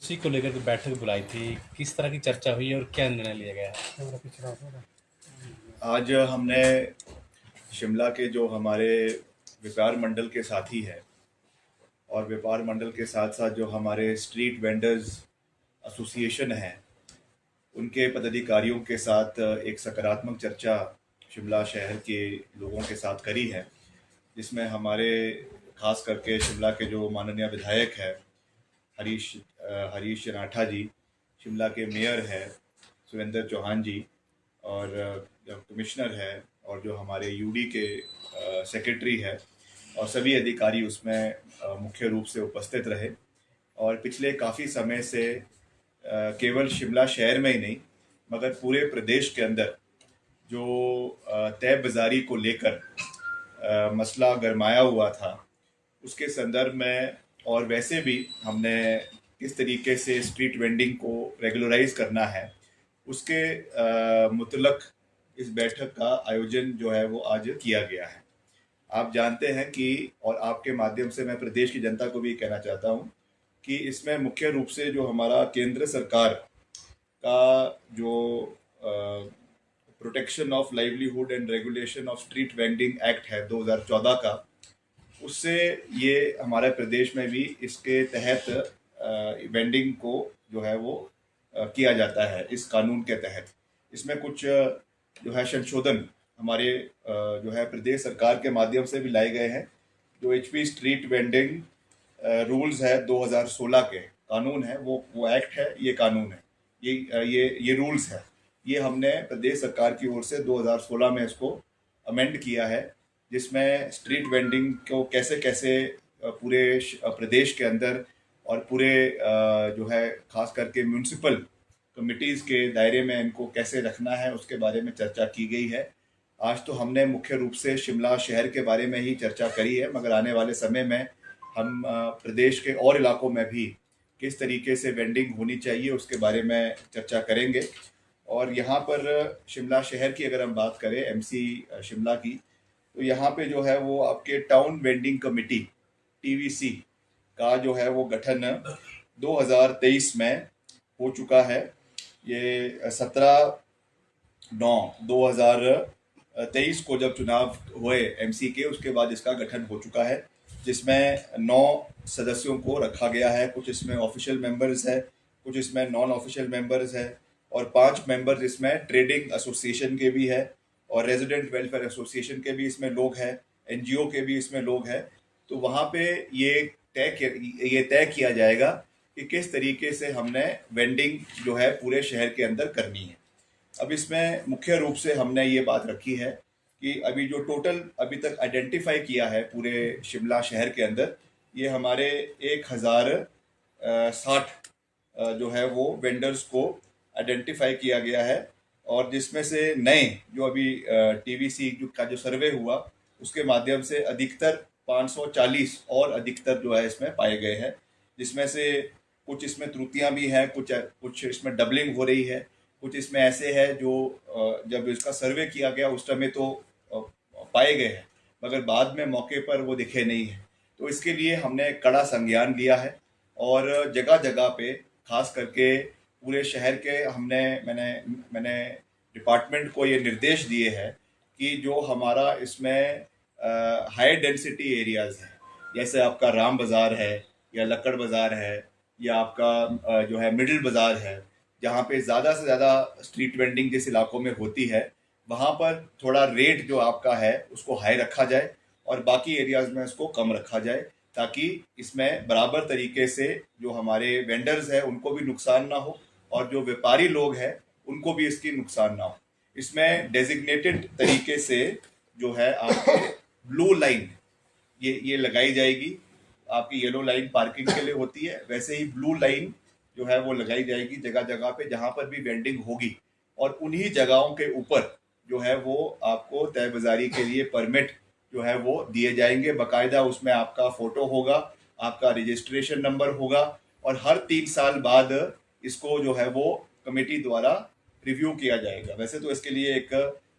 उसी को लेकर के बैठक बुलाई थी, किस तरह की चर्चा हुई और क्या निर्णय लिया गया है? आज हमने शिमला के जो हमारे व्यापार मंडल के साथी हैं और व्यापार मंडल के साथ साथ जो हमारे स्ट्रीट वेंडर्स एसोसिएशन हैं उनके पदाधिकारियों के साथ एक सकारात्मक चर्चा शिमला शहर के लोगों के साथ करी है, जिसमें हमारे खास करके शिमला के जो माननीय विधायक है हरीश राठा जी, शिमला के मेयर है सुरेंद्र चौहान जी, और जो कमिश्नर है और जो हमारे यूडी के सेक्रेटरी है, और सभी अधिकारी उसमें मुख्य रूप से उपस्थित रहे। और पिछले काफ़ी समय से केवल शिमला शहर में ही नहीं मगर पूरे प्रदेश के अंदर जो तय बाज़ारी को लेकर मसला गरमाया हुआ था, उसके संदर्भ में और वैसे भी हमने किस तरीके से स्ट्रीट वेंडिंग को रेगुलराइज करना है उसके मुतलक इस बैठक का आयोजन जो है वो आज किया गया है। आप जानते हैं कि, और आपके माध्यम से मैं प्रदेश की जनता को भी कहना चाहता हूं कि इसमें मुख्य रूप से जो हमारा केंद्र सरकार का जो protection of livelihood and regulation of street vending act है 2014 का, उससे ये हमारे प्रदेश में भी इसके तहत वेंडिंग को जो है वो किया जाता है। इस कानून के तहत इसमें कुछ जो है संशोधन हमारे जो है प्रदेश सरकार के माध्यम से भी लाए गए हैं। जो एचपी स्ट्रीट वेंडिंग रूल्स है 2016 के कानून है, वो एक्ट है, ये कानून है, ये रूल्स है, ये हमने प्रदेश सरकार की ओर से 2016 में इसको अमेंड किया है, जिसमें स्ट्रीट वेंडिंग को कैसे कैसे पूरे प्रदेश के अंदर और पूरे जो है खास करके म्यूनिसिपल कमिटीज़ के दायरे में इनको कैसे रखना है उसके बारे में चर्चा की गई है। आज तो हमने मुख्य रूप से शिमला शहर के बारे में ही चर्चा करी है, मगर आने वाले समय में हम प्रदेश के और इलाकों में भी किस तरीके से वेंडिंग होनी चाहिए उसके बारे में चर्चा करेंगे। और यहाँ पर शिमला शहर की अगर हम बात करें, एमसी शिमला की, तो यहाँ पे जो है वो आपके टाउन वेंडिंग कमेटी टीवीसी का जो है वो गठन 2023 में हो चुका है। ये 17/9/2023 को जब चुनाव हुए एमसी के, उसके बाद इसका गठन हो चुका है, जिसमें 9 सदस्यों को रखा गया है। कुछ इसमें ऑफिशियल मेंबर्स है, कुछ इसमें नॉन ऑफिशियल मेंबर्स है, और 5 मेंबर्स इसमें ट्रेडिंग एसोसिएशन के भी है, और रेजिडेंट वेलफेयर एसोसिएशन के भी इसमें लोग हैं, एनजीओ के भी इसमें लोग हैं। तो वहाँ पे ये तय किया जाएगा कि किस तरीके से हमने वेंडिंग जो है पूरे शहर के अंदर करनी है। अब इसमें मुख्य रूप से हमने ये बात रखी है कि अभी जो टोटल अभी तक आइडेंटिफाई किया है पूरे शिमला शहर के अंदर, ये हमारे 1060 जो है वो वेंडर्स को आइडेंटिफाई किया गया है, और जिसमें से नए जो अभी टीवीसी का जो सर्वे हुआ उसके माध्यम से अधिकतर 540 और अधिकतर जो है इसमें पाए गए हैं, जिसमें से कुछ इसमें त्रुटियां भी हैं, कुछ इसमें डबलिंग हो रही है, कुछ इसमें ऐसे है जो जब इसका सर्वे किया गया उस समय तो पाए गए हैं मगर बाद में मौके पर वो दिखे नहीं है। तो इसके लिए हमने कड़ा संज्ञान लिया है, और जगह जगह पे खास करके पूरे शहर के मैंने डिपार्टमेंट को ये निर्देश दिए हैं कि जो हमारा इसमें हाई डेंसिटी एरियाज है, जैसे आपका राम बाज़ार है या लक्कड़ बाज़ार है या आपका जो है मिडिल बाज़ार है, जहाँ पे ज़्यादा से ज़्यादा स्ट्रीट वेंडिंग जिस इलाकों में होती है, वहाँ पर थोड़ा रेट जो आपका है उसको हाई रखा जाए और बाकी एरियाज़ में उसको कम रखा जाए, ताकि इसमें बराबर तरीके से जो हमारे वेंडर्स हैं उनको भी नुकसान ना हो और जो व्यापारी लोग हैं उनको भी इसकी नुकसान ना हो। इसमें डेजिग्नेटेड तरीके से जो है आपके ब्लू लाइन ये लगाई जाएगी। आपकी येलो लाइन पार्किंग के लिए होती है, वैसे ही ब्लू लाइन जो है वो लगाई जाएगी जगह जगह पे जहां पर भी वेंडिंग होगी, और उन्हीं जगहों के ऊपर जो है वो आपको तय बाजारी के लिए परमिट जो है वो दिए जाएंगे। बाकायदा उसमें आपका फोटो होगा, आपका रजिस्ट्रेशन नंबर होगा, और हर 3 साल बाद इसको जो है वो कमेटी द्वारा रिव्यू किया जाएगा। वैसे तो इसके लिए एक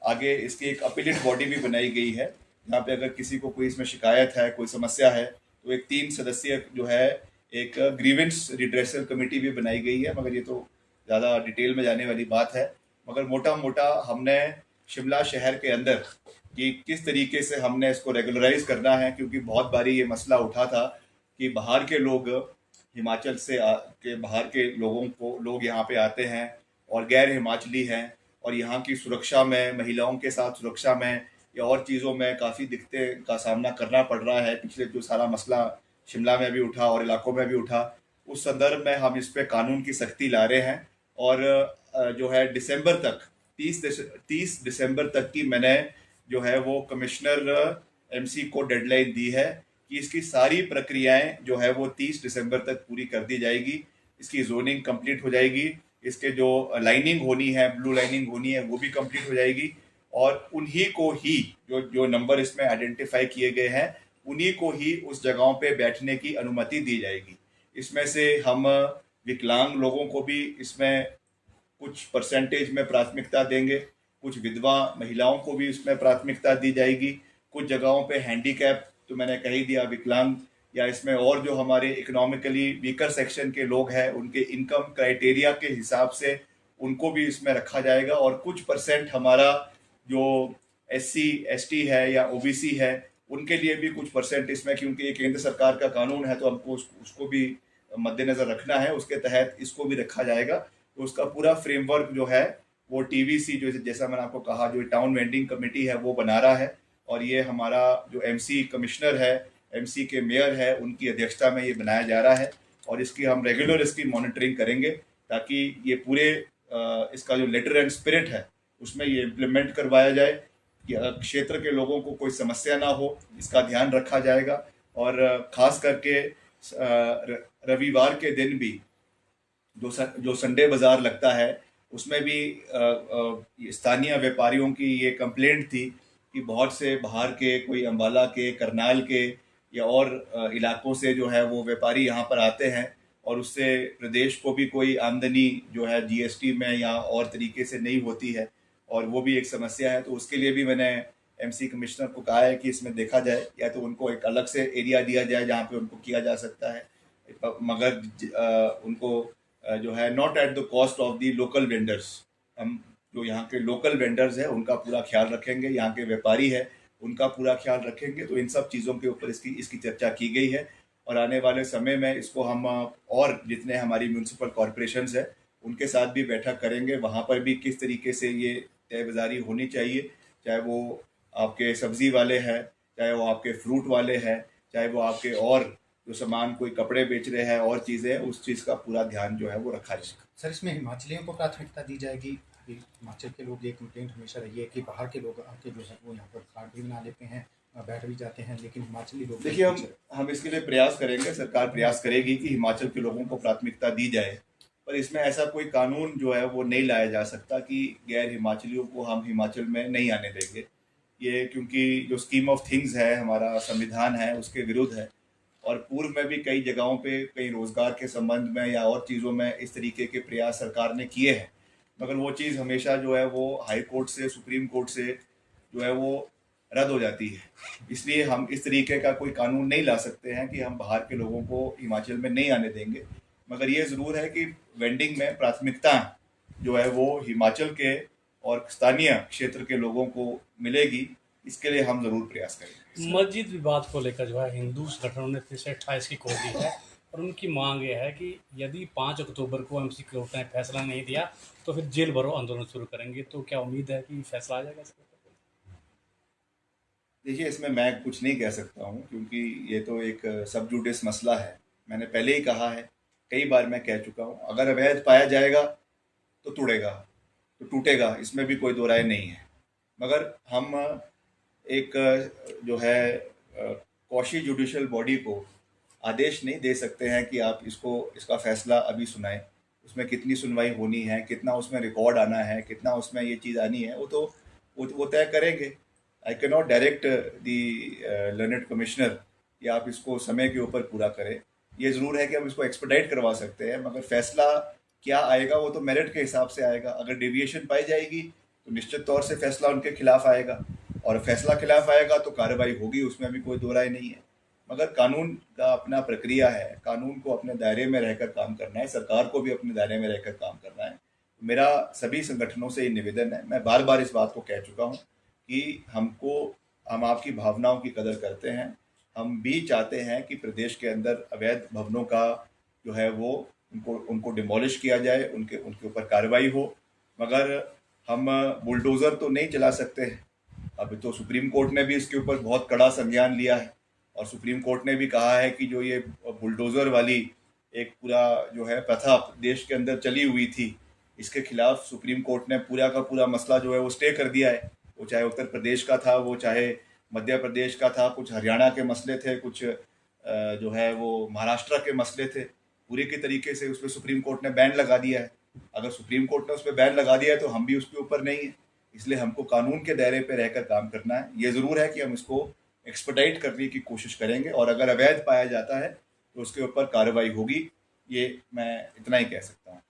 आगे इसकी एक अपीलेट बॉडी भी बनाई गई है, जहाँ पे अगर किसी को कोई इसमें शिकायत है, कोई समस्या है, तो एक 3 सदस्यीय जो है एक ग्रीवेंस रिड्रेसल कमेटी भी बनाई गई है, मगर ये तो ज़्यादा डिटेल में जाने वाली बात है। मगर मोटा मोटा हमने शिमला शहर के अंदर कि किस तरीके से हमने इसको रेगुलराइज करना है, क्योंकि बहुत बारी ये मसला उठा था कि बाहर के लोग हिमाचल से के बाहर के लोग यहाँ पे आते हैं और गैर हिमाचली हैं, और यहाँ की सुरक्षा में, महिलाओं के साथ सुरक्षा में या और चीज़ों में काफ़ी दिक्कतें का सामना करना पड़ रहा है। पिछले जो सारा मसला शिमला में भी उठा और इलाकों में भी उठा, उस संदर्भ में हम इस पे कानून की सख्ती ला रहे हैं। और जो है दिसंबर तक 30 दिसंबर तक की मैंने जो है वो कमिश्नर एमसी को डेडलाइन दी है कि इसकी सारी प्रक्रियाएं जो है वो 30 दिसंबर तक पूरी कर दी जाएगी। इसकी जोनिंग कंप्लीट हो जाएगी, इसके जो लाइनिंग होनी है, ब्लू लाइनिंग होनी है, वो भी कंप्लीट हो जाएगी, और उन्हीं को ही जो जो नंबर इसमें आइडेंटिफाई किए गए हैं उन्हीं को ही उस जगहों पे बैठने की अनुमति दी जाएगी। इसमें से हम विकलांग लोगों को भी इसमें कुछ परसेंटेज में प्राथमिकता देंगे, कुछ विधवा महिलाओं को भी इसमें प्राथमिकता दी जाएगी, कुछ जगहों पे हैंडीकैप तो मैंने कह ही दिया, विकलांग, या इसमें और जो हमारे इकोनॉमिकली वीकर सेक्शन के लोग हैं उनके इनकम क्राइटेरिया के हिसाब से उनको भी इसमें रखा जाएगा। और कुछ परसेंट हमारा जो SC ST है या OBC है उनके लिए भी कुछ परसेंट इसमें, क्योंकि ये केंद्र सरकार का कानून है तो हमको उसको भी मद्देनजर रखना है, उसके तहत इसको भी रखा जाएगा। तो उसका पूरा फ्रेमवर्क जो है वो TVC जो जैसा मैंने आपको कहा जो टाउन वेंडिंग कमेटी है वो बना रहा है, और ये हमारा जो MC कमिश्नर है, MC के मेयर है, उनकी अध्यक्षता में ये बनाया जा रहा है, और इसकी हम रेगुलर इसकी मॉनिटरिंग करेंगे ताकि ये पूरे इसका जो लेटर एंड स्पिरिट है उसमें ये इम्प्लीमेंट करवाया जाए कि क्षेत्र के लोगों को कोई समस्या ना हो, इसका ध्यान रखा जाएगा। और खास करके रविवार के दिन भी जो संडे बाजार लगता है उसमें भी स्थानीय व्यापारियों की ये कंप्लेंट थी कि बहुत से बाहर के, कोई अम्बाला के, करनाल के या और इलाकों से जो है वो व्यापारी यहाँ पर आते हैं, और उससे प्रदेश को भी कोई आमदनी जो है GST में या और तरीके से नहीं होती है, और वो भी एक समस्या है। तो उसके लिए भी मैंने MC कमिश्नर को कहा है कि इसमें देखा जाए, या तो उनको एक अलग से एरिया दिया जाए जहाँ पे उनको किया जा सकता है, मगर उनको जो है not at the cost of the local vendors. हम जो यहाँ के लोकल वेंडर्स हैं उनका पूरा ख्याल रखेंगे, यहाँ के व्यापारी है उनका पूरा ख्याल रखेंगे। तो इन सब चीज़ों के ऊपर इसकी चर्चा की गई है, और आने वाले समय में इसको हम और जितने हमारी म्यूनसिपल कॉरपोरेशंस है उनके साथ भी बैठक करेंगे, वहाँ पर भी किस तरीके से ये तय बाज़ारी होनी चाहिए, चाहे वो आपके सब्जी वाले हैं, चाहे वो आपके फ्रूट वाले हैं, चाहे वो आपके और जो सामान कोई कपड़े बेच रहे हैं और चीज़ें, उस चीज़ का पूरा ध्यान जो है वो रखा जाएगा। सर, इसमें हिमाचलियों को प्राथमिकता दी जाएगी? अभी हिमाचल के लोग, ये कंप्लेंट हमेशा रही है कि बाहर के लोग आके जो है वो यहाँ पर कार्ड भी बना लेते हैं, बैठ भी जाते हैं, लेकिन हिमाचली लोग, देखिए हम इसके लिए प्रयास करेंगे, सरकार प्रयास करेगी कि हिमाचल के लोगों को प्राथमिकता दी जाए, पर इसमें ऐसा कोई कानून जो है वो नहीं लाया जा सकता कि गैर हिमाचलियों को हम हिमाचल में नहीं आने देंगे। ये क्योंकि जो स्कीम ऑफ थिंग्स है, हमारा संविधान है, उसके विरुद्ध है, और पूर्व में भी कई जगहों पे कई रोजगार के संबंध में या और चीज़ों में इस तरीके के प्रयास सरकार ने किए हैं, मगर वो चीज़ हमेशा जो है वो हाई कोर्ट से, सुप्रीम कोर्ट से जो है वो रद्द हो जाती है। इसलिए हम इस तरीके का कोई कानून नहीं ला सकते हैं कि हम बाहर के लोगों को हिमाचल में नहीं आने देंगे, मगर ये ज़रूर है कि वेंडिंग में प्राथमिकता जो है वो हिमाचल के और स्थानीय क्षेत्र के लोगों को मिलेगी, इसके लिए हम ज़रूर प्रयास करेंगे। मस्जिद विवाद को लेकर जो है हिंदू संगठनों ने फिर से 28 की खोल दी है, और उनकी मांग ये है कि यदि 5 अक्टूबर को MC कोर्ट ने फैसला नहीं दिया तो फिर जेल भरो आंदोलन शुरू करेंगे। तो क्या उम्मीद है कि फैसला आ जाएगा इसका? देखिए, इसमें मैं कुछ नहीं कह सकता हूँ, क्योंकि ये तो एक सब जुडिस मसला है। मैंने पहले ही कहा है, कई बार मैं कह चुका हूँ, अगर अवैध पाया जाएगा तो तोड़ेगा, तो टूटेगा, इसमें भी कोई दो राय नहीं है। मगर हम एक जो है कौशी जुडिशल बॉडी को आदेश नहीं दे सकते हैं कि आप इसका फैसला अभी सुनाएं। उसमें कितनी सुनवाई होनी है, कितना उसमें रिकॉर्ड आना है, कितना उसमें ये चीज़ आनी है, वो तय करेंगे। I can not direct the learned commissioner कि आप इसको समय के ऊपर पूरा करें। ये ज़रूर है कि हम इसको एक्सपेडाइट करवा सकते हैं, मगर फैसला क्या आएगा वो तो मेरिट के हिसाब से आएगा। अगर डेविएशन पाई जाएगी तो निश्चित तौर से फैसला उनके खिलाफ आएगा, और फैसला खिलाफ आएगा तो कार्रवाई होगी, उसमें भी कोई दो राय नहीं है। मगर कानून का अपना प्रक्रिया है, कानून को अपने दायरे में रहकर काम करना है, सरकार को भी अपने दायरे में रहकर काम करना है। मेरा सभी संगठनों से ये निवेदन है, मैं बार बार इस बात को कह चुका हूँ कि हम आपकी भावनाओं की कदर करते हैं। हम भी चाहते हैं कि प्रदेश के अंदर अवैध भवनों का जो है वो उनको डिमोलिश किया जाए, उनके ऊपर कार्रवाई हो, मगर हम बुलडोज़र तो नहीं चला सकते हैं। अभी तो सुप्रीम कोर्ट ने भी इसके ऊपर बहुत कड़ा संज्ञान लिया है और सुप्रीम कोर्ट ने भी कहा है कि जो ये बुलडोज़र वाली एक पूरा जो है प्रथा देश के अंदर चली हुई थी, इसके खिलाफ सुप्रीम कोर्ट ने पूरा का पूरा मसला जो है वो स्टे कर दिया है। वो चाहे उत्तर प्रदेश का था, वो चाहे मध्य प्रदेश का था, कुछ हरियाणा के मसले थे, कुछ जो है वो महाराष्ट्र के मसले थे, पूरे के तरीके से उस पर सुप्रीम कोर्ट ने बैन लगा दिया है। अगर सुप्रीम कोर्ट ने उस पर बैन लगा दिया है तो हम भी उसके ऊपर नहीं है, इसलिए हमको कानून के दायरे पे रहकर काम करना है। ये ज़रूर है कि हम इसको एक्सपर्टाइट करने की कोशिश करेंगे और अगर अवैध पाया जाता है तो उसके ऊपर कार्रवाई होगी। ये मैं इतना ही कह सकता हूँ।